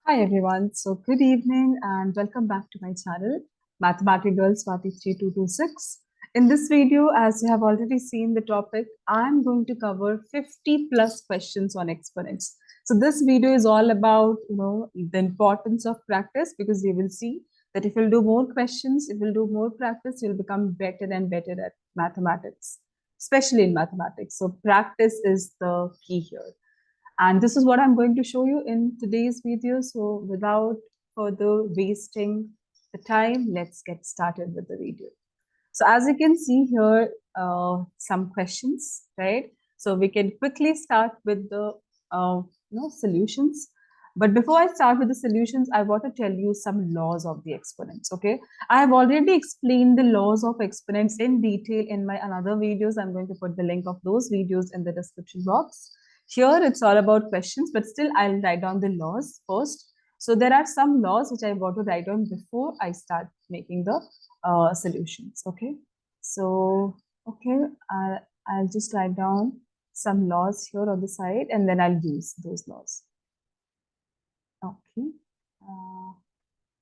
Hi everyone. So good evening and welcome back to my channel, Mathematical Girl Swati 3226. In this video, as you have already seen the topic, I'm going to cover 50 plus questions on exponents. So this video is all about, the importance of practice, because you will see that if you'll do more questions, if you'll do more practice, you'll become better and better at mathematics, especially in mathematics. So practice is the key here. And this is what I'm going to show you in today's video. So without further wasting the time, let's get started with the video. So as you can see here, some questions, right? So we can quickly start with the solutions. But before I start with the solutions, I want to tell you some laws of the exponents, okay? I have already explained the laws of exponents in detail in my another videos. I'm going to put the link of those videos in the description box. Here it's all about questions, but still I'll write down the laws first. So there are some laws which I want to write down before I start making the solutions. Okay, so I'll just write down some laws here on the side and then I'll use those laws. Okay,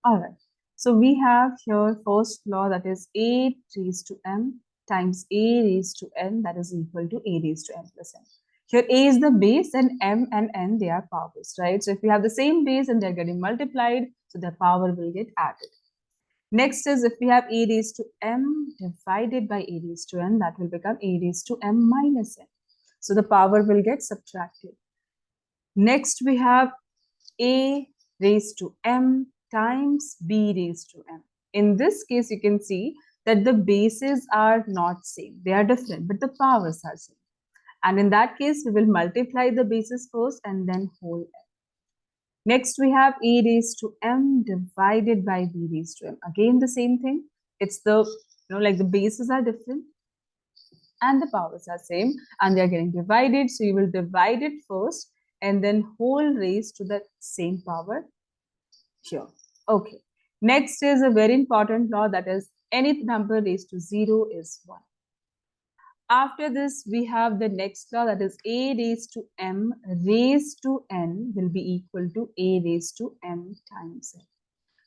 all right. So we have here first law, that is a raised to m times a raised to n, that is equal to a raised to n plus n. Here a is the base and m and n, they are powers, right? So if we have the same base and they're getting multiplied, so the power will get added. Next is if we have a raised to m divided by a raised to n, that will become a raised to m minus n. So the power will get subtracted. Next we have a raised to m times b raised to m. In this case, you can see that the bases are not same. They are different, but the powers are same. And in that case, we will multiply the bases first and then whole m. Next, we have a raised to m divided by b raised to m. Again, the same thing. It's the, like the bases are different and the powers are same and they are getting divided. So you will divide it first and then whole raised to the same power here. Okay. Next is a very important law, that is any number raised to 0 is 1. After this, we have the next law, that is a raised to m raised to n will be equal to a raised to m times n.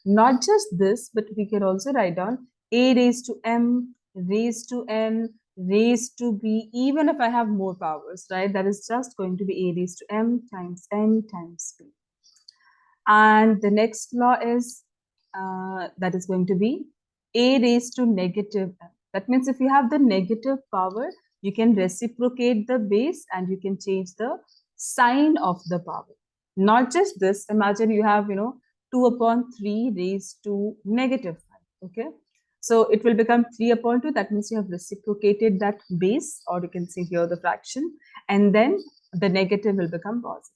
Not just this, but we can also write down a raised to m raised to n raised to b, even if I have more powers, right? That is just going to be a raised to m times n times b. And the next law is that is going to be a raised to negative m. That means if you have the negative power, you can reciprocate the base and you can change the sign of the power. Not just this, imagine you have, 2 upon 3 raised to negative 5, okay? So it will become 3 upon 2, that means you have reciprocated that base, or you can see here the fraction, and then the negative will become positive,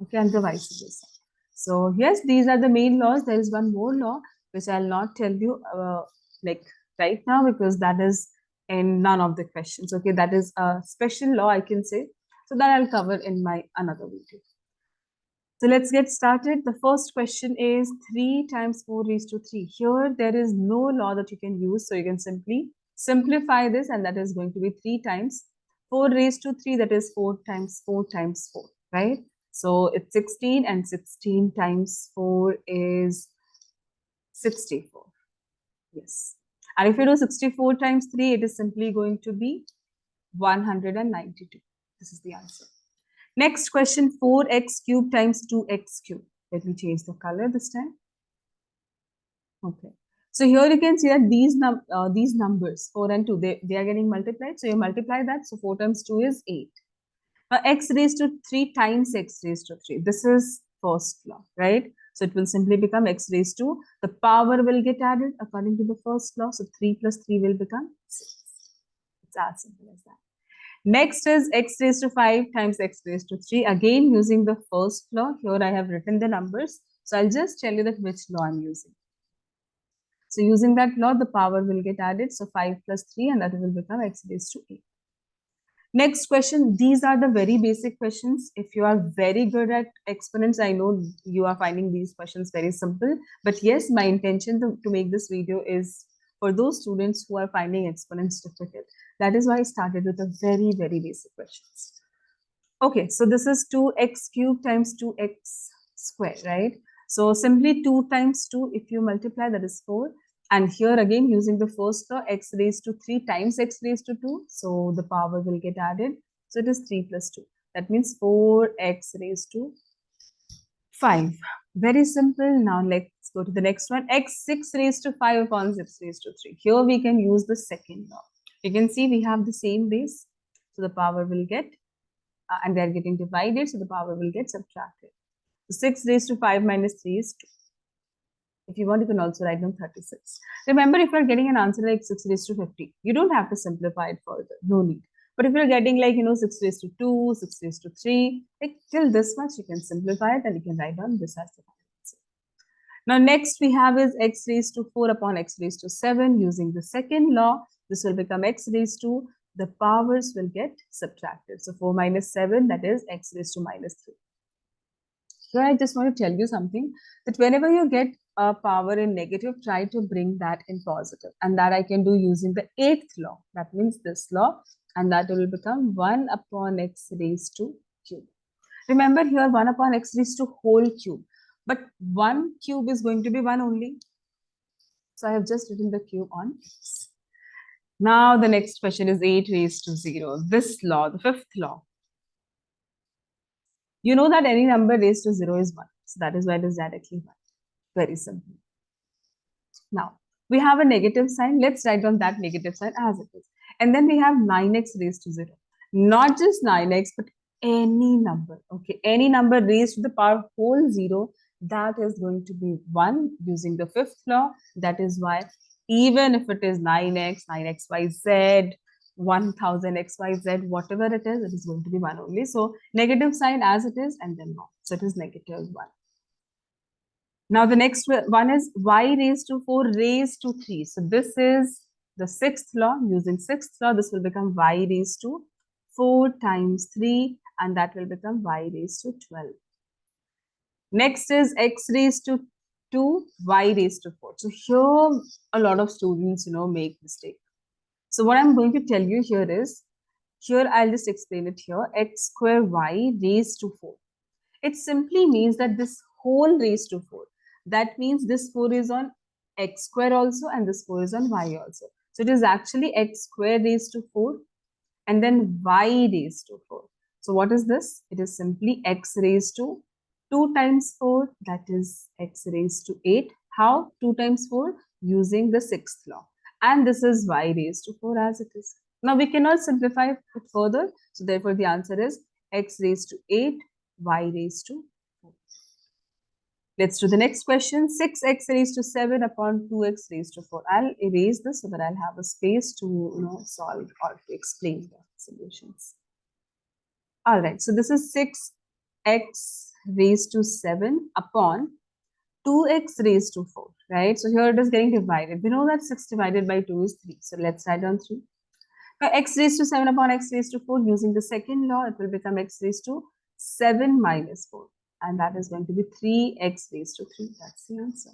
okay, and the vice versa. So yes, these are the main laws. There is one more law which I'll not tell you like right now, because that is in none of the questions. Okay, that is a special law, I can say. So that I'll cover in my another video. So let's get started. The first question is 3 times 4 raised to 3. Here there is no law that you can use. So you can simply simplify this, and that is going to be 3 times 4 raised to 3. That is 4 times 4 times 4, right? So it's 16, and 16 times 4 is 64. Yes. And if you do 64 times 3, it is simply going to be 192. This is the answer. Next question, 4x cubed times 2x cubed. Let me change the color this time. Okay. So here you can see that these numbers, 4 and 2, they are getting multiplied. So you multiply that. So 4 times 2 is 8. Now x raised to 3 times x raised to 3. This is first law, right? So it will simply become x raised to, the power will get added according to the first law. So 3 plus 3 will become 6. It's as simple as that. Next is x raised to 5 times x raised to 3. Again, using the first law. Here I have written the numbers. So I'll just tell you that which law I'm using. So using that law, the power will get added. So 5 plus 3, and that will become x raised to 8. Next question. These are the very basic questions. If you are very good at exponents, I know you are finding these questions very simple. But yes, my intention to make this video is for those students who are finding exponents difficult. That is why I started with the very, very basic questions. Okay, so this is 2x cubed times 2x squared, right? So simply 2 times 2, if you multiply, that is 4. And here again, using the first law, x raised to 3 times x raised to 2. So the power will get added. So it is 3 plus 2. That means 4x raised to 5. Very simple. Now let's go to the next one. X 6 raised to 5 upon 6 raised to 3. Here we can use the second law. You can see we have the same base. So the power will get, and they are getting divided. So the power will get subtracted. So 6 raised to 5 minus 3 is 2. If you want, you can also write down 36. Remember, if you're getting an answer like 6 raised to 50, you don't have to simplify it further. No need. But if you're getting like, 6 raised to 2, 6 raised to 3, like till this much, you can simplify it and you can write down this as the answer. Now, next we have is x raised to 4 upon x raised to 7. Using the second law, this will become x raised to, the powers will get subtracted. So 4 minus 7, that is x raised to minus 3. Here I just want to tell you something, that whenever you get a power in negative, try to bring that in positive. And that I can do using the 8th law. That means this law. And that will become 1 upon x raised to cube. Remember here 1 upon x raised to whole cube. But 1 cube is going to be 1 only. So I have just written the cube on x. Now the next question is 8 raised to 0. This law, the 5th law. You know that any number raised to 0 is 1. So that is why it is directly 1. Very simple. Now, we have a negative sign. Let's write down that negative sign as it is. And then we have 9x raised to 0. Not just 9x, but any number. Okay, any number raised to the power whole 0, that is going to be 1 using the 5th law. That is why even if it is 9x, 9xyz, 1000xyz, whatever it is going to be 1 only. So negative sign as it is and then 1. So it is negative 1. Now the next one is y raised to 4 raised to 3. So this is the 6th law. Using 6th law, this will become y raised to 4 times 3 and that will become y raised to 12. Next is x raised to 2, y raised to 4. So here a lot of students, make mistake. So what I'm going to tell you here is, here I'll just explain it here, x square y raised to 4. It simply means that this whole raised to 4. That means this 4 is on x square also and this 4 is on y also. So it is actually x square raised to 4 and then y raised to 4. So what is this? It is simply x raised to 2 times 4, that is x raised to 8. How? 2 times 4 using the 6th law. And this is y raised to 4 as it is. Now we cannot simplify it further. So therefore the answer is x raised to 8, y raised to 4. Let's do the next question. 6x raised to 7 upon 2x raised to 4. I'll erase this so that I'll have a space to solve or to explain the solutions. All right, so this is 6x raised to 7 upon 2x raised to 4, right? So here it is getting divided. We know that 6 divided by 2 is 3. So let's write down 3. Now x raised to 7 upon x raised to 4, using the second law, it will become x raised to 7 minus 4. And that is going to be 3x raised to 3. That's the answer.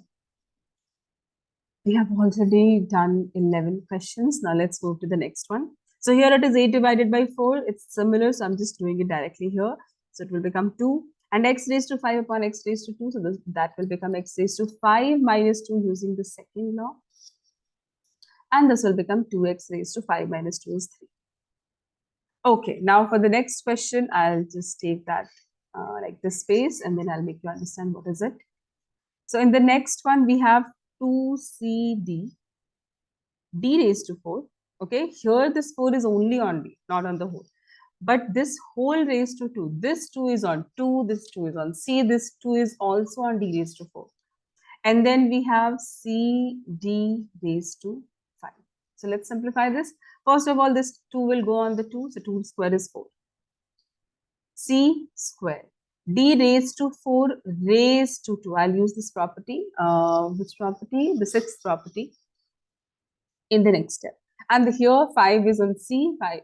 We have already done 11 questions. Now let's move to the next one. So here it is 8 divided by 4. It's similar, so I'm just doing it directly here. So it will become 2. And x raised to 5 upon x raised to 2. So that will become x raised to 5 minus 2 using the second law. And this will become 2x raised to 5 minus 2 is 3. Okay, now for the next question, I'll just take that like this space and then I'll make you understand what is it. So in the next one, we have 2cd, d raised to 4. Okay, here this 4 is only on d, not on the whole. But this whole raised to 2, this 2 is on 2, this 2 is on c, this 2 is also on d raised to 4. And then we have cd raised to 5. So let's simplify this. First of all, this 2 will go on the 2, so 2 square is 4. C square. D raised to 4 raised to 2. I'll use this property. Which property? The 6th property in the next step. And here 5 is on C, 5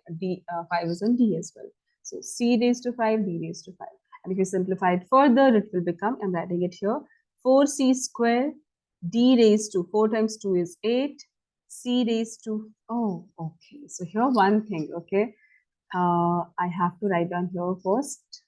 is on D as well. So C raised to 5, D raised to 5. And if you simplify it further, it will become, I'm writing it here, 4C square, D raised to 4 times 2 is 8, C raised to, oh, okay. So here one thing, okay. I have to write down here first.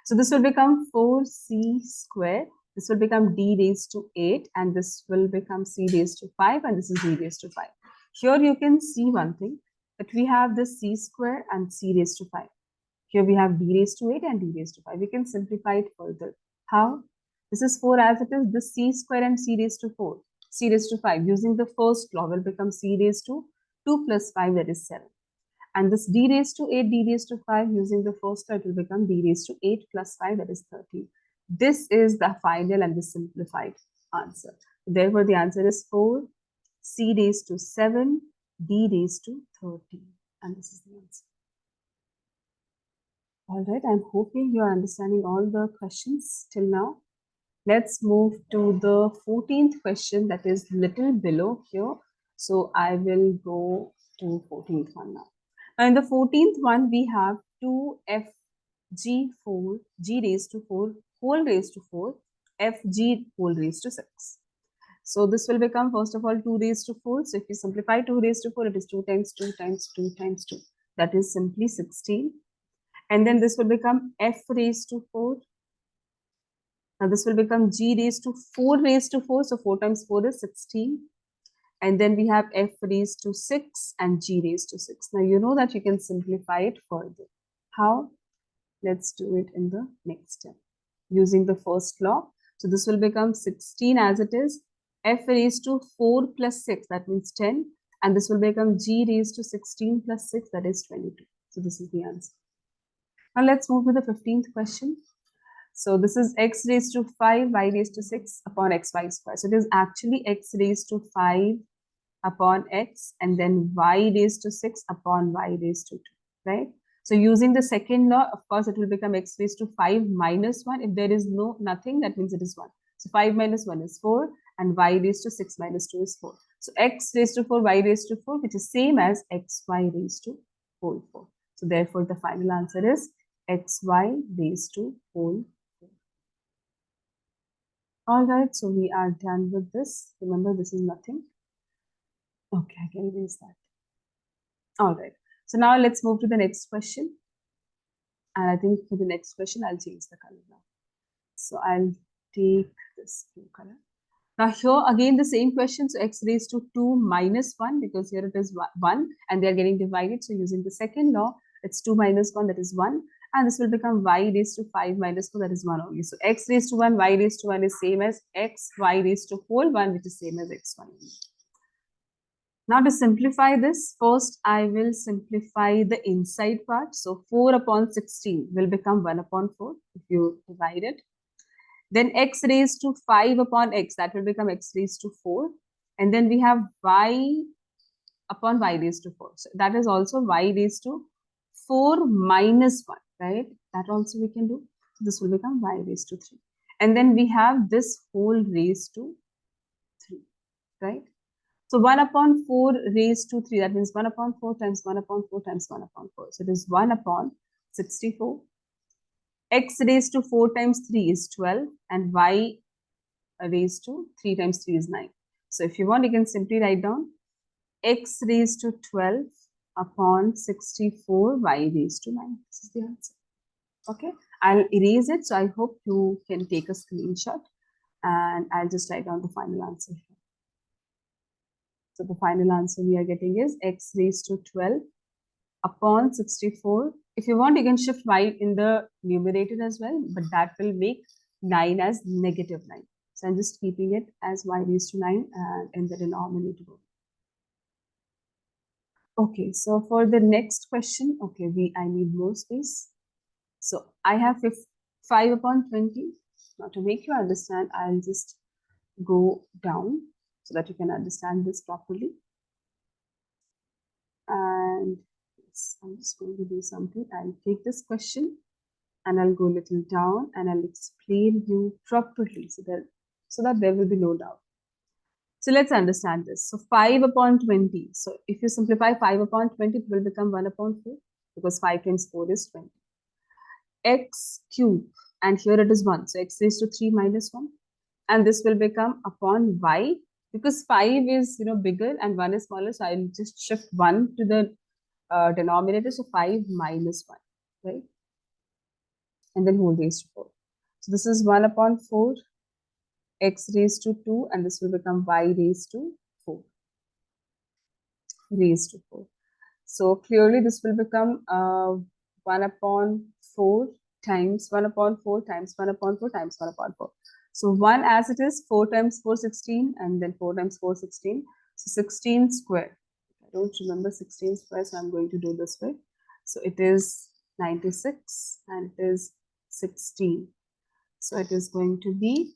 So this will become 4c square This will become d raised to 8, and this will become c raised to 5, and this is d raised to 5. Here you can see one thing, that we have this c square and c raised to 5. Here we have d raised to 8 and d raised to 5. We can simplify it further. How? This is 4 as it is. This c square and c raised to 4, c raised to 5, using the first law, will become c raised to 2 plus 5, that is 7. And this d raised to 8, d raised to 5, using the first law, it will become d raised to 8 plus 5, that is 13. This is the final and the simplified answer. Therefore, the answer is 4, c raised to 7, d raised to 13. And this is the answer. All right, I'm hoping you are understanding all the questions till now. Let's move to the 14th question, that is little below here. So I will go to 14th one now. Now in the 14th one, we have 2fg4 g raised to 4 whole raised to 4 fg whole raised to 6. So this will become, first of all, 2 raised to 4. So if you simplify 2 raised to 4, it is 2 times 2 times 2 times 2. That is simply 16. And then this will become f raised to 4. Now this will become g raised to 4 raised to 4. So 4 times 4 is 16. And then we have f raised to 6 and g raised to 6. Now you know that you can simplify it further. How? Let's do it in the next step. Using the first law. So this will become 16 as it is. F raised to 4 plus 6, that means 10. And this will become g raised to 16 plus 6, that is 22. So this is the answer. Now let's move to the 15th question. So this is x raised to 5, y raised to 6 upon xy square. So it is actually x raised to 5 upon x, and then y raised to 6 upon y raised to 2, right? So using the second law, of course, it will become x raised to 5 minus 1. If there is nothing, that means it is 1. So 5 minus 1 is 4, and y raised to 6 minus 2 is 4. So x raised to 4, y raised to 4, which is same as xy raised to whole 4. So therefore, the final answer is xy raised to whole 4. All right, so we are done with this. Remember, this is nothing. Okay, I can erase that. All right. So now let's move to the next question. And I think for the next question, I'll change the color now. So I'll take this blue color. Now here again the same question. So x raised to 2 minus 1, because here it is 1 and they are getting divided. So using the second law, it's 2 minus 1, that is 1. And this will become y raised to 5 minus 4, that is 1 only. So x raised to 1, y raised to 1 is same as x, y raised to whole 1, which is same as x1. Now to simplify this, first I will simplify the inside part. So 4 upon 16 will become 1 upon 4 if you divide it. Then x raised to 5 upon x, that will become x raised to 4. And then we have y upon y raised to 4. So that is also y raised to 4 minus 1, right? That also we can do. So this will become y raised to 3. And then we have this whole raised to 3, right? So 1 upon 4 raised to 3, that means 1 upon 4 times 1 upon 4 times 1 upon 4. So it is 1 upon 64. X raised to 4 times 3 is 12, and y raised to 3 times 3 is 9. So if you want, you can simply write down x raised to 12 upon 64, y raised to 9. This is the answer. Okay, I'll erase it. So I hope you can take a screenshot, and I'll just write down the final answer here. So the final answer we are getting is x raised to 12 upon 64. If you want, you can shift y in the numerator as well, but that will make 9 as negative 9. So I'm just keeping it as y raised to 9 and in the denominator. Okay, so for the next question, okay, I need more space. So I have 5 upon 20. Now to make you understand, I'll just go down so that you can understand this properly. And yes, I'm just going to do something. I'll take this question and I'll go a little down and I'll explain you properly so that there will be no doubt. So let's understand this. So 5 upon 20. So if you simplify 5 upon 20, it will become 1 upon 4, because 5 times 4 is 20. X cube, and here it is 1. So x raised to 3 minus 1. And this will become upon y, because 5 is bigger and 1 is smaller. So I'll just shift 1 to the denominator. So 5 minus 1, right? And then whole raised to 4. So this is 1 upon 4 x raised to 2, and this will become y raised to 4. Raised to 4. So clearly this will become 1 upon 4 times 1 upon 4 times 1 upon 4 times 1 upon 4. So 1 as it is, 4 times 4, 16, and then 4 times 4, 16. So 16 square. I don't remember 16 square, so I'm going to do this way. So it is 96 and it is 16. So it is going to be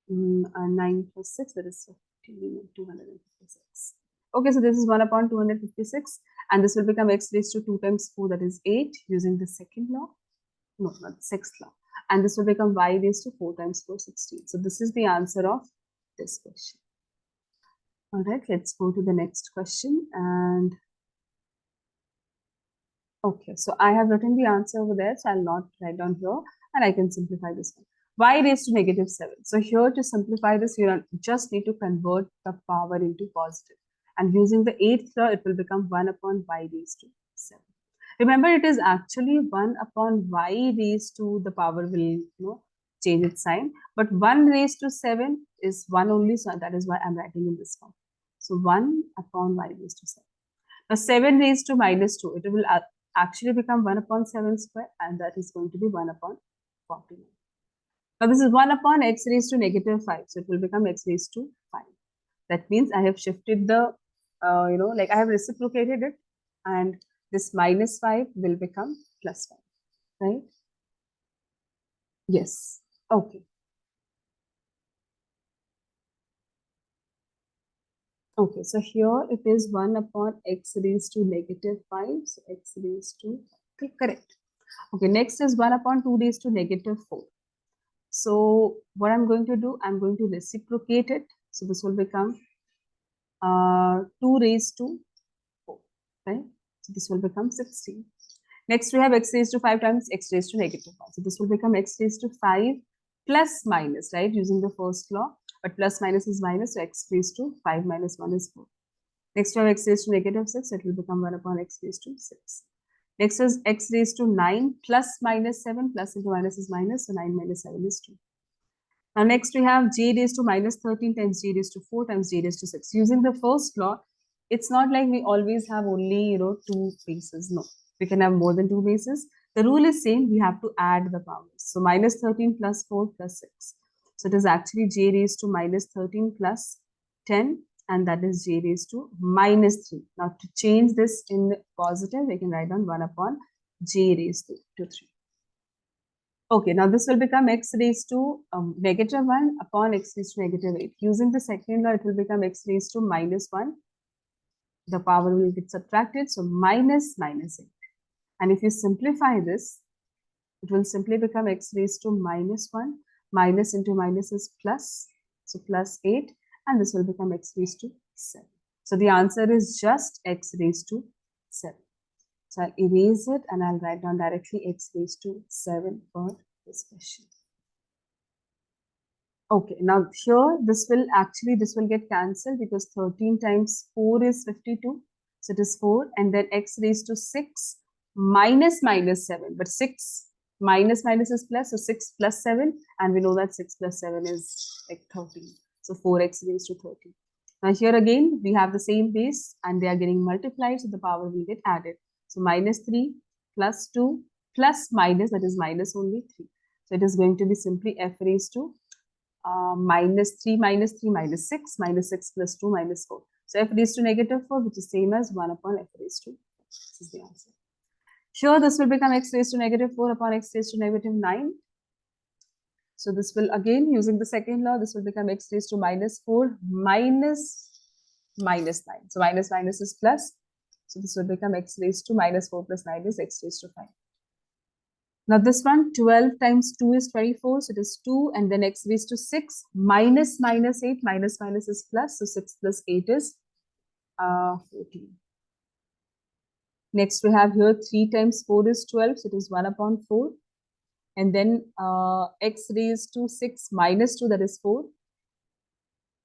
9 plus 6, that is 15, 256. Okay, so this is 1 upon 256, and this will become x raised to 2 times 4, that is 8, using the second law. No, not the sixth law. And this will become y raised to 4 times 4, 16. So this is the answer of this question. All right, let's go to the next question. And okay, so I have written the answer over there, so I'll not write down here, and I can simplify this one. Y raised to negative 7. So here, to simplify this, you just need to convert the power into positive. And using the 8th law, it will become 1 upon y raised to 7. Remember, it is actually 1 upon y raised to the power will, change its sign. But 1 raised to 7 is 1 only, so that is why I'm writing in this form. So 1 upon y raised to 7. Now 7 raised to minus 2, it will actually become 1 upon 7 square, and that is going to be 1 upon 49. Now this is 1 upon x raised to negative 5, so it will become x raised to 5. That means I have shifted the, like I have reciprocated it, and this minus 5 will become plus 5, right? Yes. Okay. Okay, so here it is 1 upon x raised to negative 5, so x raised to, okay, correct. Okay, next is 1 upon 2 raised to negative 4. So what I'm going to do, I'm going to reciprocate it. So this will become 2 raised to 4, right? So this will become 16. Next we have x raised to 5 times x raised to negative 1. So this will become x raised to 5 plus minus, right? Using the first law, but plus minus is minus, so x raised to 5 minus 1 is 4. Next we have x raised to negative 6, so it will become 1 upon x raised to 6. Next is x raised to 9 plus minus 7, plus into minus is minus, so 9 minus 7 is 2. Now next we have j raised to minus 13 times j raised to 4 times j raised to 6. Using the first law, it's not like we always have only, 2 bases. No, we can have more than 2 bases. The rule is same, we have to add the powers. So minus 13 plus 4 plus 6. So it is actually j raised to minus 13 plus 10, and that is j raised to minus 3. Now to change this in positive, we can write down 1 upon j raised to 3. Okay, now this will become x raised to negative 1 upon x raised to negative 8. Using the second law, it will become x raised to minus 1. The power will get subtracted, so minus minus 8. And if you simplify this, it will simply become x raised to minus 1. Minus into minus is plus, so plus 8. And this will become x raised to 7. So the answer is just x raised to 7. So I'll erase it and I'll write down directly x raised to 7 for this question. Okay, now here this will get cancelled because 13 times 4 is 52. So it is 4, and then x raised to 6 minus minus 7. But 6 minus minus is plus, so 6 plus 7, and we know that 6 plus 7 is like 13. So 4x raised to 13. Now here again, we have the same base and they are getting multiplied, so the power will get added. So minus 3 plus 2 plus minus, that is minus only 3. So it is going to be simply f raised to minus 3 minus 3 minus 6 minus 6 plus 2 minus 4. So f raised to negative 4, which is same as 1 upon f raised to 4. This is the answer. Sure, this will become x raised to negative 4 upon x raised to negative 9. So this will again, using the second law, this will become x raised to minus 4 minus minus 9. So minus minus is plus. So this will become x raised to minus 4 plus 9 is x raised to 5. Now this one, 12 times 2 is 24. So it is 2, and then x raised to 6 minus minus 8. Minus minus is plus. So 6 plus 8 is 14. Next we have here 3 times 4 is 12. So it is 1 upon 4. And then x raised to 6 minus 2, that is 4.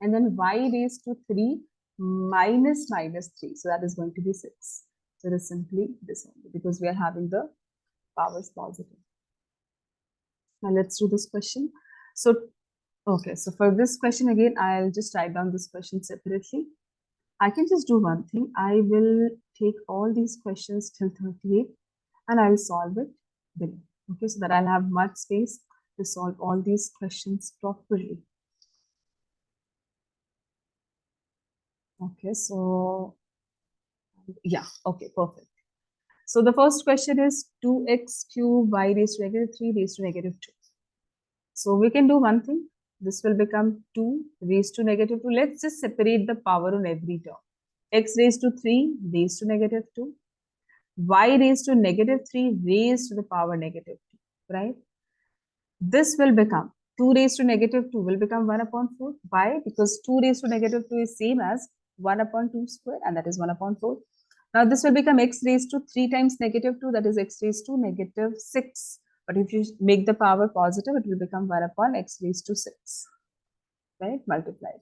And then y raised to 3 minus minus 3. So that is going to be 6. So it is simply this only because we are having the powers positive. Now let's do this question. So Okay, so for this question again, I'll just write down this question separately. I can just do one thing. I will take all these questions till 38 and I'll solve it below. Okay, so that I'll have much space to solve all these questions properly. Okay, so yeah, okay, perfect. So the first question is 2x cube y raised to negative 3 raised to negative 2. So we can do one thing. This will become 2 raised to negative 2. Let's just separate the power on every term. X raised to 3 raised to negative 2. Y raised to negative 3 raised to the power negative 2, right? This will become 2 raised to negative 2 will become 1 upon 4. Why? Because 2 raised to negative 2 is same as 1 upon 2 square, and that is 1 upon 4. Now this will become x raised to 3 times negative 2, that is x raised to negative 6. But if you make the power positive, it will become 1 upon x raised to 6, right? Multiplied.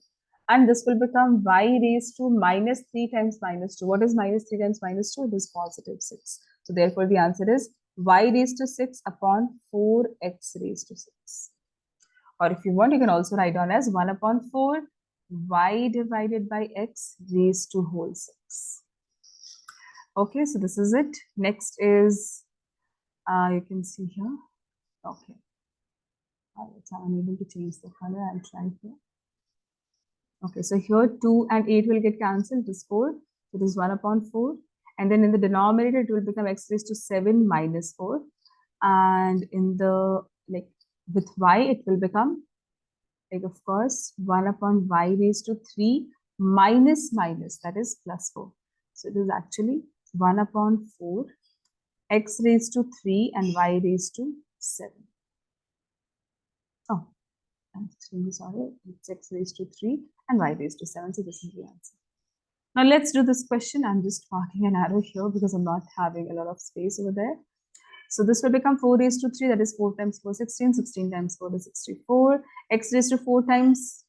And this will become y raised to minus 3 times minus 2. What is minus 3 times minus 2? It is positive 6. So therefore the answer is y raised to 6 upon 4x raised to 6. Or if you want, you can also write down as 1 upon 4 y divided by x raised to whole 6. Okay, so this is it. Next is, you can see here. Okay. So I'm unable to change the color. I'll try here. Okay, so here 2 and 8 will get cancelled. It is 4. So it is 1 upon 4. And then in the denominator, it will become x raised to 7 minus 4. And in the, like, with y, it will become, like, of course, 1 upon y raised to 3 minus minus, that is plus 4. So it is actually 1 upon 4 x raised to 3 and y raised to 7. Oh, I'm extremely sorry. It's x raised to 3 and y raised to 7. So this is the answer. Now let's do this question. I'm just marking an arrow here because I'm not having a lot of space over there. So this will become 4 raised to 3, that is 4 times 4, 16. 16 times 4 is 64. X raised to 4 times,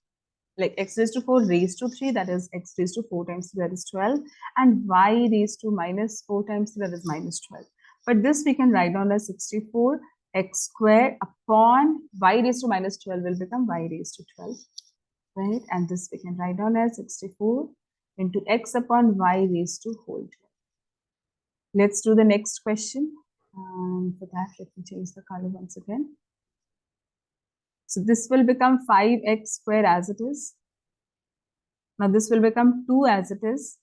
like x raised to 4 raised to 3, that is x raised to 4 times 3, that is 12. And y raised to minus 4 times 3, that is minus 12. But this we can write down as 64 x squared upon y raised to minus 12 will become y raised to 12, right? And this we can write down as 64 into x upon y raised to whole 12. Let's do the next question. For that, let me change the color once again. So this will become 5x squared as it is. Now this will become 2 as it is.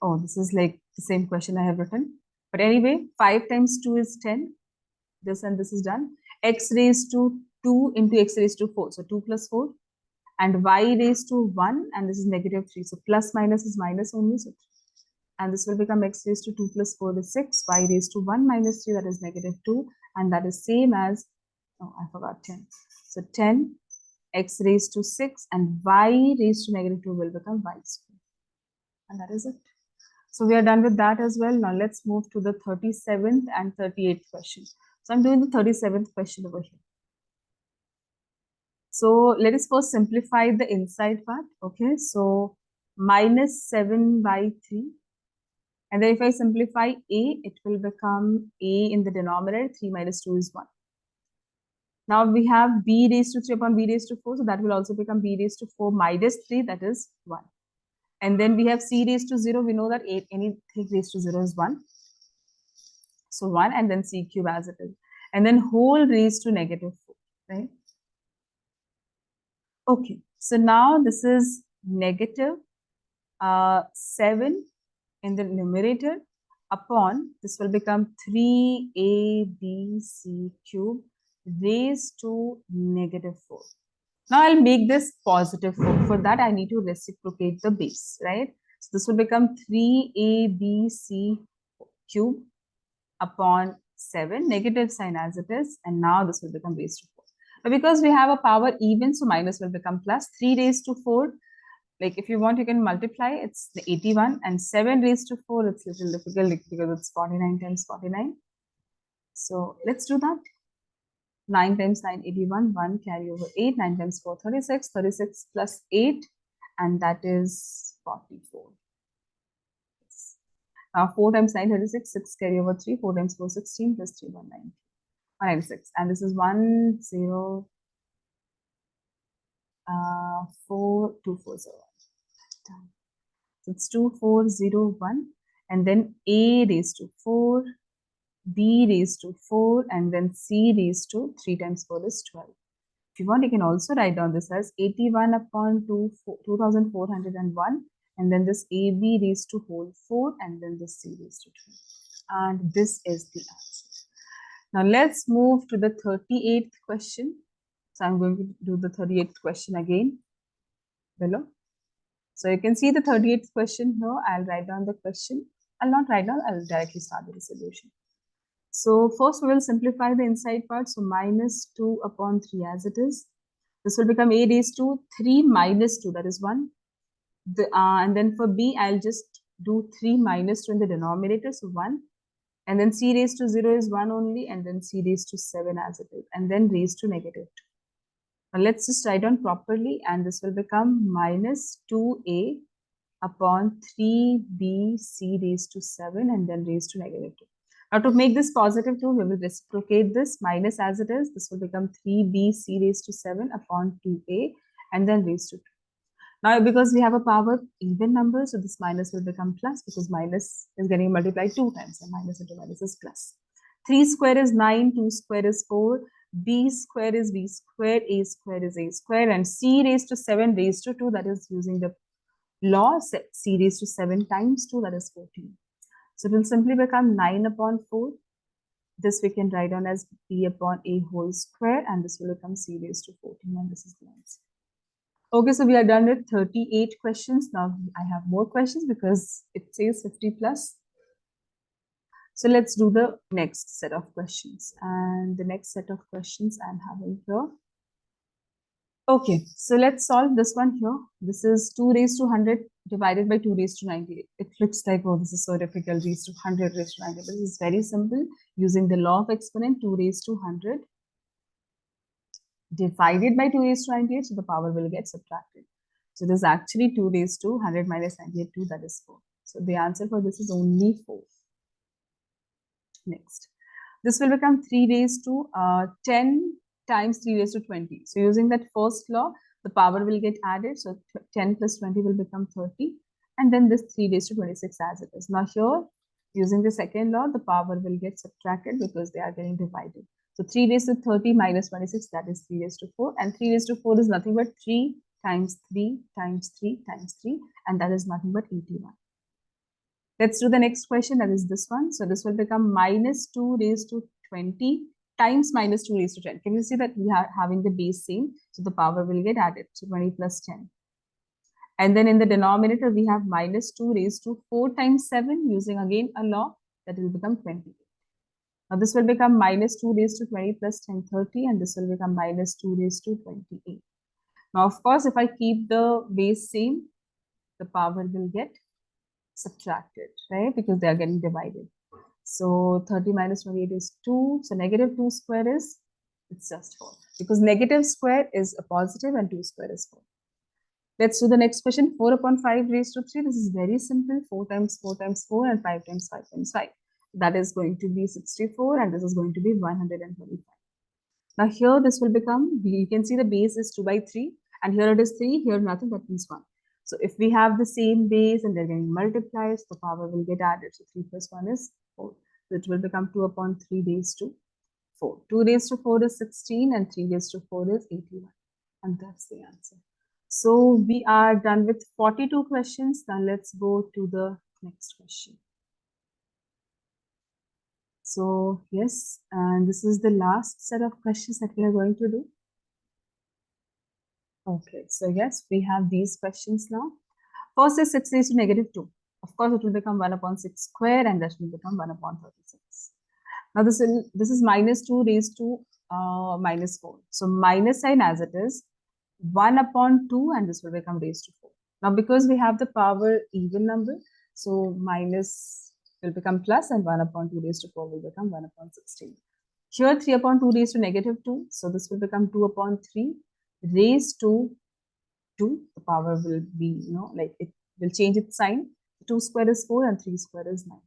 Oh, this is like the same question I have written. But anyway, 5 times 2 is 10. This and this is done. X raised to 2 into x raised to 4. So 2 plus 4. And y raised to 1. And this is negative 3. So plus minus is minus only. So 3. And this will become x raised to 2 plus 4 is 6. Y raised to 1 minus 3, that is negative 2. And that is same as, oh, I forgot 10. So 10 x raised to 6 and y raised to negative 2 will become y squared. And that is it. So we are done with that as well. Now let's move to the 37th and 38th question. So I'm doing the 37th question over here. So let us first simplify the inside part. Okay, so minus 7 by 3. And then if I simplify a, it will become a in the denominator. 3 minus 2 is 1. Now we have b raised to 3 upon b raised to 4. So that will also become b raised to 4 minus 3, that is 1. And then we have c raised to 0. We know that anything raised to 0 is 1. So 1 and then c cube as it is. And then whole raised to negative 4, right? Okay, so now this is negative 7 in the numerator upon, this will become 3abc cube raised to negative 4. Now I'll make this positive 4. For that, I need to reciprocate the base, right? So this will become 3abc cube upon 7, negative sign as it is, and now this will become raised to 4. But because we have a power even, so minus will become plus. 3 raised to 4, like if you want, you can multiply, it's the 81, and 7 raised to 4, it's a little difficult because it's 49 times 49. So let's do that. 9 times 9, 81, 1 carry over 8, 9 times 4, 36, 36 plus 8, and that is 44. Now 4 times 9, 36, 6 carry over 3, 4 times 4, 16, plus 3, 196. And this is 1, 0, 2401. So it's 2401, and then a raised to 4, b raised to 4, and then c raised to 3 times 4 is 12. If you want, you can also write down this as 81 upon 2401, and then this ab raised to whole 4, and then this c raised to 12. And this is the answer. Now let's move to the 38th question. So I'm going to do the 38th question again below. So you can see the 38th question here. I'll write down the question. I'll not write down, I'll directly start the solution. So first we will simplify the inside part. So minus 2 upon 3 as it is. This will become a raised to 3 minus 2, that is 1. And then for b, I'll just do 3 minus 2 in the denominator, so 1. And then c raised to 0 is 1 only, and then c raised to 7 as it is, and then raised to negative 2. Now let's just write down properly, and this will become minus 2a upon 3bc raised to 7, and then raised to negative 2. Now to make this positive 2, we will reciprocate this minus as it is. This will become 3bc raised to 7 upon 2a, and then raised to 2. Now because we have a power even number, so this minus will become plus, because minus is getting multiplied 2 times, and minus into minus is plus. 3 square is 9, 2 square is 4, b square is b square, a square is a square, and c raised to 7 raised to 2, that is using the law, c raised to 7 times 2, that is 14. So it will simply become 9 upon 4. This we can write down as b upon a whole square, and this will become c raised to 14, and this is the answer. Okay, so we are done with 38 questions. Now I have more questions because it says 50 plus. So let's do the next set of questions. And the next set of questions I'm having here. Okay, so let's solve this one here. This is 2 raised to 100 divided by 2 raised to 90. It looks like, oh, this is so difficult, raised to 100 raised to 90. But this is very simple. Using the law of exponent, 2 raised to 100 divided by 2 raised to 98, so the power will get subtracted. So this is actually 2 raised to 100 minus 98, 2, that is 4. So the answer for this is only 4. Next, this will become 3 raised to 10 times 3 raised to 20. So using that first law, the power will get added. So 10 plus 20 will become 30. And then this 3 raised to 26 as it is. Now here, using the second law, the power will get subtracted because they are getting divided. So 3 raised to 30 minus 26, that is 3 raised to 4. And 3 raised to 4 is nothing but 3 times 3 times 3 times 3. And that is nothing but 81. Let's do the next question, that is this one. So this will become minus 2 raised to 20 times minus 2 raised to 10. Can you see that we are having the base same? So the power will get added. So 20 plus 10. And then in the denominator, we have minus 2 raised to 4 times 7, using again a law, that will become 28. Now this will become minus 2 raised to 20 plus 10, 30, and this will become minus 2 raised to 28. Now, of course, if I keep the base same, the power will get subtracted, right? Because they are getting divided. So 30 minus 28 is 2. So negative 2 square is, it's just 4. Because negative square is a positive and 2 square is 4. Let's do the next question. 4 upon 5 raised to 3. This is very simple. 4 times 4 times 4 and 5 times 5 times 5. That is going to be 64, and this is going to be 125. Now here this will become, you can see the base is 2 by 3, and here it is 3, here nothing, that means 1. So if we have the same base and they're getting multiplied, the power will get added. So 3 plus 1 is 4. So it will become 2 upon 3 raised to 4. 2 raised to 4 is 16, and 3 raised to 4 is 81. And that's the answer. So we are done with 42 questions. Now let's go to the next question. So yes, and this is the last set of questions that we are going to do. Okay, so yes, we have these questions now. First is 6 raised to negative 2. Of course, it will become 1 upon 6 square, and that will become 1 upon 36. Now this is minus 2 raised to minus 4. So minus sign as it is, 1 upon 2, and this will become raised to 4. Now because we have the power even number, so minus will become plus, and 1 upon 2 raised to 4 will become 1 upon 16. Here 3 upon 2 raised to negative 2. So this will become 2 upon 3 raised to 2. The power will be, like it will change its sign. 2 square is 4 and 3 square is 9.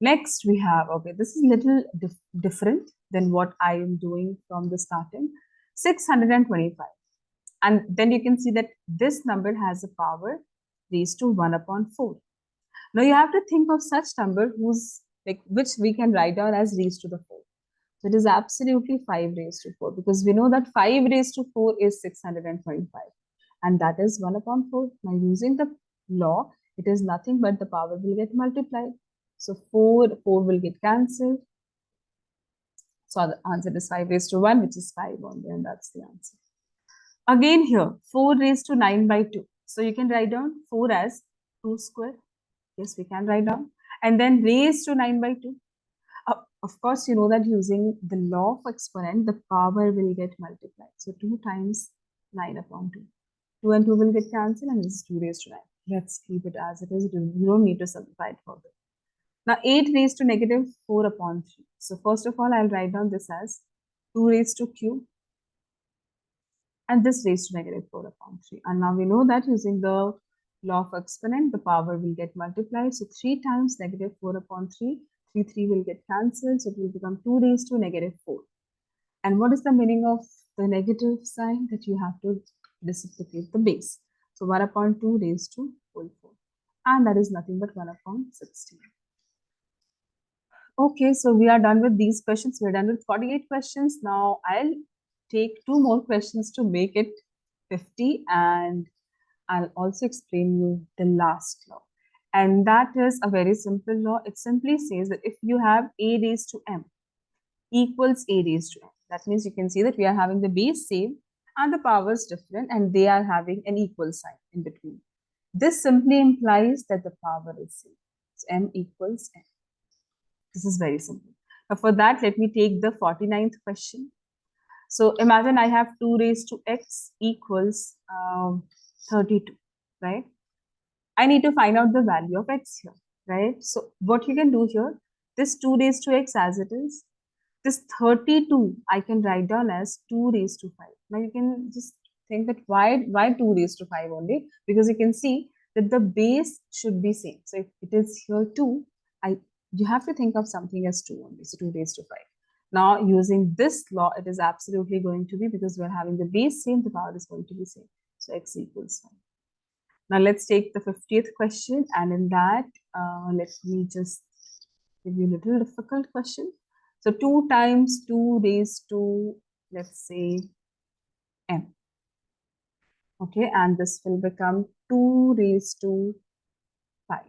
Next we have, okay, this is a little different than what I am doing from the starting. 625. And then you can see that this number has a power raised to 1 upon 4. Now you have to think of such number whose which we can write down as raised to the 4. So it is absolutely 5 raised to 4 because we know that 5 raised to 4 is 625 and that is 1 upon 4. Now using the law, it is nothing but the power will get multiplied. So 4 will get cancelled. So the answer is 5 raised to 1, which is 5 only, and that's the answer. Again here, 4 raised to 9 by 2. So you can write down 4 as 2 square. Yes, we can write down. And then raised to 9 by 2. Of course, you know that using the law of exponent, the power will get multiplied. So 2 times 9 upon 2. 2 and 2 will get cancelled, and this is 2 raised to 9. Let's keep it as it is. You don't need to simplify it further. Now 8 raised to negative 4 upon 3. So first of all, I'll write down this as 2 raised to q and this raised to negative 4 upon 3. And now we know that using the law of exponent, the power will get multiplied. So 3 times negative 4 upon 3, 3 will get cancelled. So it will become 2 raised to negative 4. And what is the meaning of the negative sign? That you have to reciprocate the base. So 1 upon 2 raised to whole 4. And that is nothing but 1 upon 16. Okay, so we are done with these questions. We're done with 48 questions. Now I'll take 2 more questions to make it 50, and I'll also explain you the last law. And that is a very simple law. It simply says that if you have a raised to m equals a raised to m, that means you can see that we are having the base same and the powers different, and they are having an equal sign in between. This simply implies that the power is same. So m equals n. This is very simple. Now for that, let me take the 49th question. So imagine I have 2 raised to x equals 32, right? I need to find out the value of x here, right? So what you can do here, this 2 raised to x as it is, this 32 I can write down as 2 raised to 5. Now you can just think that why 2 raised to 5 only? Because you can see that the base should be same. So if it is here 2, you have to think of something as 2 only, so 2 raised to 5. Now, using this law, it is absolutely going to be, because we're having the base same, the power is going to be same. So x equals 5. Now, let's take the 50th question. And in that, let me just give you a little difficult question. So 2 times 2 raised to, let's say, m. Okay, and this will become 2 raised to 5.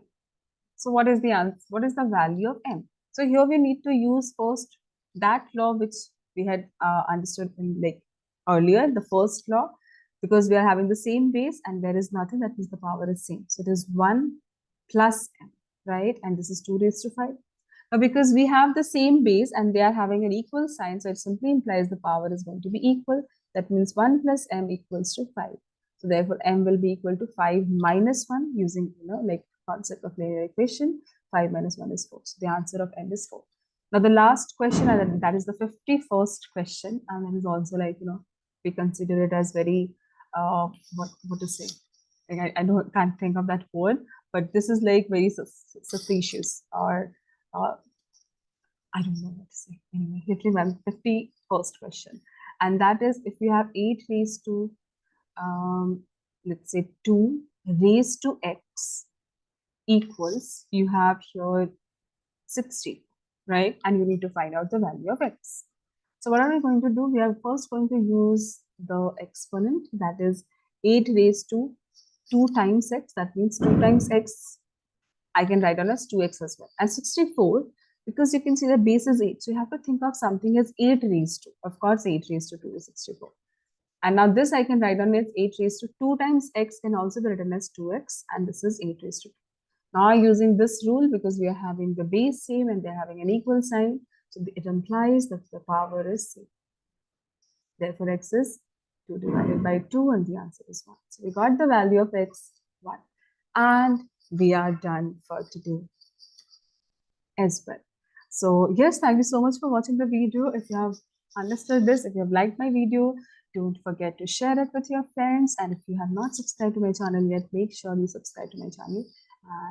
So what is the answer? What is the value of m? So here we need to use first that law which we had understood in earlier, the first law, because we are having the same base and there is nothing, that means the power is same. So it is 1 plus m, right? And this is 2 raised to 5. Now because we have the same base and they are having an equal sign, so it simply implies the power is going to be equal. That means 1 plus m equals to 5. So therefore m will be equal to 5 minus 1 using, concept of linear equation. 5 minus 1 is 4. So the answer of m is 4. Now the last question, and that is the 51st question, and it is also we consider it as very what to say? I can't think of that word, but this is very suspicious, or I don't know what to say. Anyway, literally 51st question, and that is if you have 8 raised to let's say 2 raised to x equals, you have here 60, right? And you need to find out the value of x. So what are we going to do? We are first going to use the exponent, that is 8 raised to 2 times x. That means 2 times x, I can write down as 2x as well. And 64, because you can see the base is 8. So you have to think of something as 8 raised to. Of course, 8 raised to 2 is 64. And now this I can write down as 8 raised to 2 times x can also be written as 2x. And this is 8 raised to 2. Now using this rule, because we are having the base same and they're having an equal sign, so it implies that the power is same. Therefore, x is 2 divided by 2 and the answer is 1. So we got the value of x, 1. And we are done for today as well. So yes, thank you so much for watching the video. If you have understood this, if you have liked my video, don't forget to share it with your friends. And if you have not subscribed to my channel yet, make sure you subscribe to my channel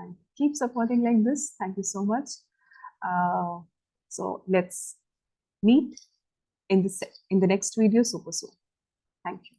and keep supporting like this. Thank you so much. So let's meet in the next video super soon. Thank you.